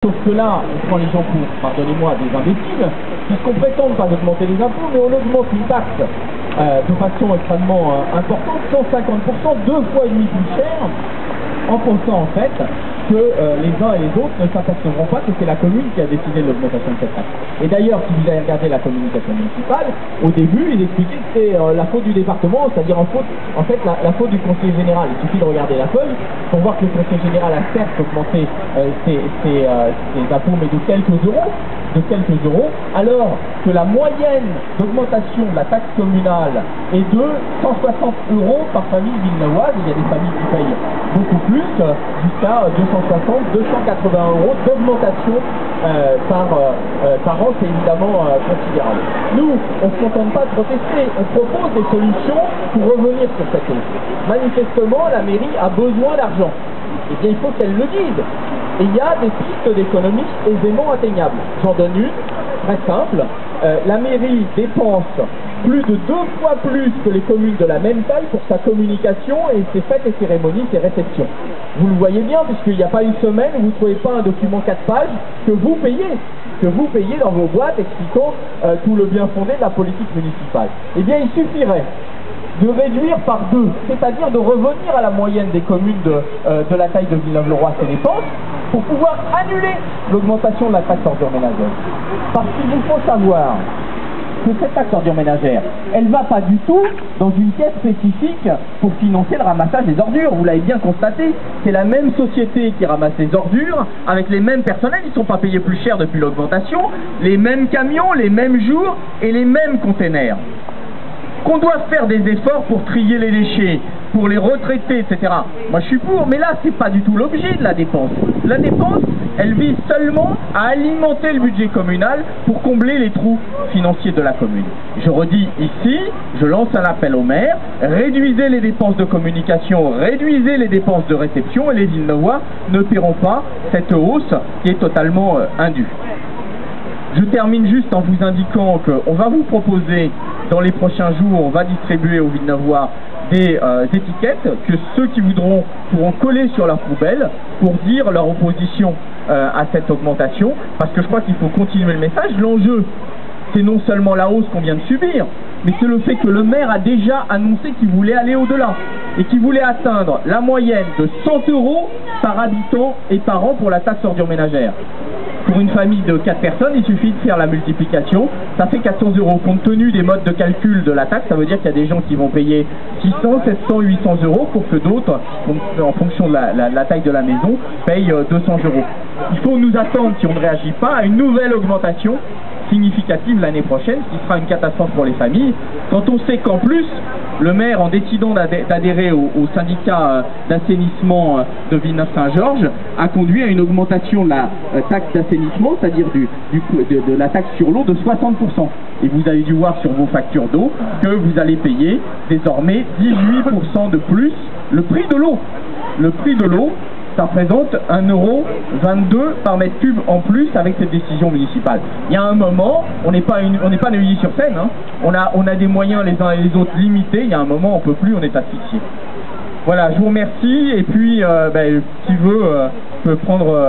Sauf que là, on prend les gens pour, pardonnez-moi, des imbéciles, puisqu'on prétend ne pas augmenter les impôts, mais on augmente une taxe de façon extrêmement importante, 150%, 2 fois et demi plus cher, en pensant en fait que les uns et les autres ne s'apercevront pas que c'est la commune qui a décidé de l'augmentation de cette taxe. Et d'ailleurs, si vous avez regardé la communication municipale, au début, ils expliquaient que c'était la faute du département, c'est-à-dire en fait la faute du conseiller général. Il suffit de regarder la feuille pour voir que le conseiller général a certes augmenté ses impôts, mais de quelques euros, alors que la moyenne d'augmentation de la taxe communale est de 160 € par famille villeneuvoise. Il y a des familles qui payent beaucoup plus, jusqu'à 260, 280 € d'augmentation par an, c'est évidemment considérable. Nous, on ne se contente pas de protester, on propose des solutions pour revenir sur cette hausse. Manifestement, la mairie a besoin d'argent. Eh bien, il faut qu'elle le dise. Et il y a des pistes d'économie aisément atteignables. J'en donne une, très simple. La mairie dépense plus de 2 fois plus que les communes de la même taille pour sa communication et ses fêtes et cérémonies, ses réceptions. Vous le voyez bien, puisqu'il n'y a pas une semaine où vous ne trouvez pas un document 4 pages que vous payez dans vos boîtes expliquant tout le bien fondé de la politique municipale. Eh bien, il suffirait de réduire par 2, c'est-à-dire de revenir à la moyenne des communes de la taille de Villeneuve-le-Roi ses dépenses, pour pouvoir annuler l'augmentation de la taxe ordure ménagère. Parce qu'il vous faut savoir que cette taxe ordure ménagère, elle ne va pas du tout dans une caisse spécifique pour financer le ramassage des ordures. Vous l'avez bien constaté, c'est la même société qui ramasse les ordures, avec les mêmes personnels, ils ne sont pas payés plus cher depuis l'augmentation, les mêmes camions, les mêmes jours et les mêmes containers. Qu'on doit faire des efforts pour trier les déchets, pour les retraités, etc. Moi je suis pour, mais là c'est pas du tout l'objet de la dépense. La dépense, elle vise seulement à alimenter le budget communal pour combler les trous financiers de la commune. Je redis ici, je lance un appel au maire, réduisez les dépenses de communication, réduisez les dépenses de réception et les Villeneuvois ne paieront pas cette hausse qui est totalement indue. Je termine juste en vous indiquant qu'on va vous proposer dans les prochains jours, on va distribuer aux Villeneuvois des étiquettes que ceux qui voudront pourront coller sur leur poubelle pour dire leur opposition à cette augmentation, parce que je crois qu'il faut continuer le message. L'enjeu, c'est non seulement la hausse qu'on vient de subir, mais c'est le fait que le maire a déjà annoncé qu'il voulait aller au-delà et qu'il voulait atteindre la moyenne de 100 € par habitant et par an pour la taxe ordure ménagère. Pour une famille de 4 personnes, il suffit de faire la multiplication, ça fait 400 €. Compte tenu des modes de calcul de la taxe, ça veut dire qu'il y a des gens qui vont payer 600, 700, 800 € pour que d'autres, en fonction de la taille de la maison, payent 200 €. Il faut nous attendre, si on ne réagit pas, à une nouvelle augmentation significative l'année prochaine, ce qui sera une catastrophe pour les familles, quand on sait qu'en plus, le maire, en décidant d'adhérer au syndicat d'assainissement de Villeneuve-Saint-Georges, a conduit à une augmentation de la taxe d'assainissement, c'est-à-dire de la taxe sur l'eau de 60%. Et vous avez dû voir sur vos factures d'eau que vous allez payer désormais 18% de plus le prix de l'eau. Le prix de l'eau, ça représente 1,22 € par mètre cube en plus avec cette décision municipale. Il y a un moment, on n'est pas Neuilly-sur-Seine, hein. On a des moyens les uns et les autres limités, il y a un moment on ne peut plus, on est asphyxié. Voilà, je vous remercie, et puis qui veut peut prendre...